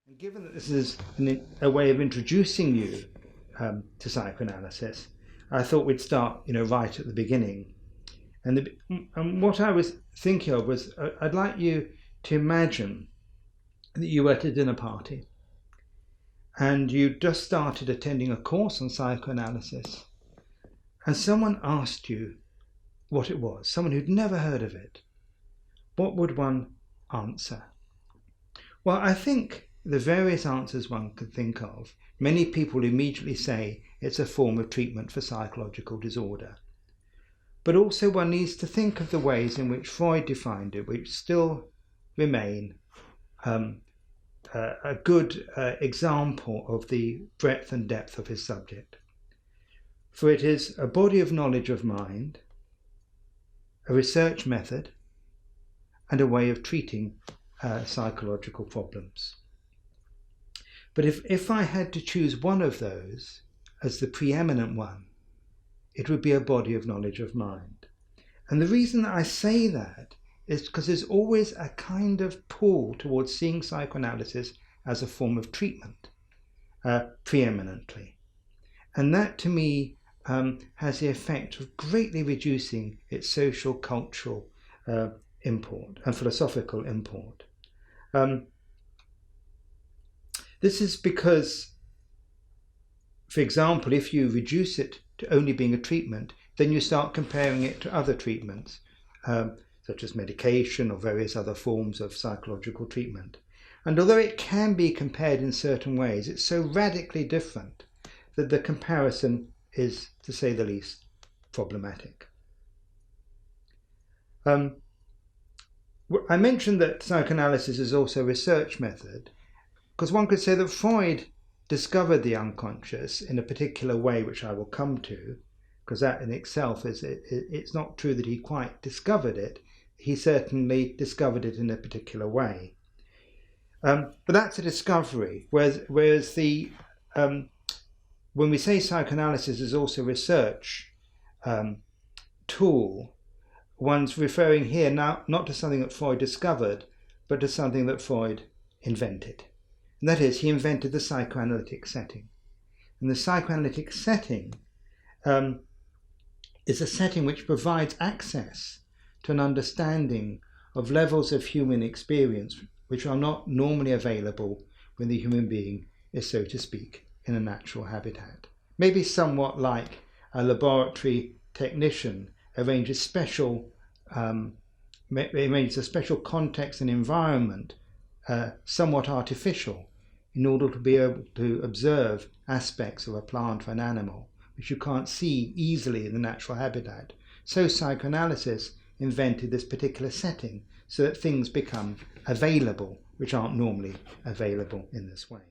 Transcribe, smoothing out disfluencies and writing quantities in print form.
And given that this is a way of introducing you to psychoanalysis, I thought we'd start, right at the beginning. And what I was thinking of was, I'd like you to imagine that you were at a dinner party and you just started attending a course on psychoanalysis, and someone asked you what it was, someone who'd never heard of it. What would one answer? Well, I think the various answers one could think of, many people immediately say it's a form of treatment for psychological disorder. But also one needs to think of the ways in which Freud defined it, which still remain a good example of the breadth and depth of his subject. For it is a body of knowledge of mind, a research method, and a way of treating psychological problems. But if I had to choose one of those as the preeminent one, it would be a body of knowledge of mind. And the reason that I say that is because there's always a kind of pull towards seeing psychoanalysis as a form of treatment, preeminently. And that to me has the effect of greatly reducing its social, cultural import and philosophical import. This is because, for example, if you reduce it to only being a treatment, then you start comparing it to other treatments, such as medication or various other forms of psychological treatment. And although it can be compared in certain ways, it's so radically different that the comparison is, to say the least, problematic. I mentioned that psychoanalysis is also a research method, because one could say that Freud discovered the unconscious in a particular way, which I will come to, because that in itself it's not true that he quite discovered it. He certainly discovered it in a particular way. But that's a discovery, whereas the when we say psychoanalysis is also a research tool, one's referring here now not to something that Freud discovered, but to something that Freud invented. And that is, he invented the psychoanalytic setting. And the psychoanalytic setting is a setting which provides access to an understanding of levels of human experience which are not normally available when the human being is, so to speak, in a natural habitat. Maybe somewhat like a laboratory technician arranges a special context and environment, somewhat artificial, in order to be able to observe aspects of a plant or an animal which you can't see easily in the natural habitat. So psychoanalysis invented this particular setting so that things become available which aren't normally available in this way.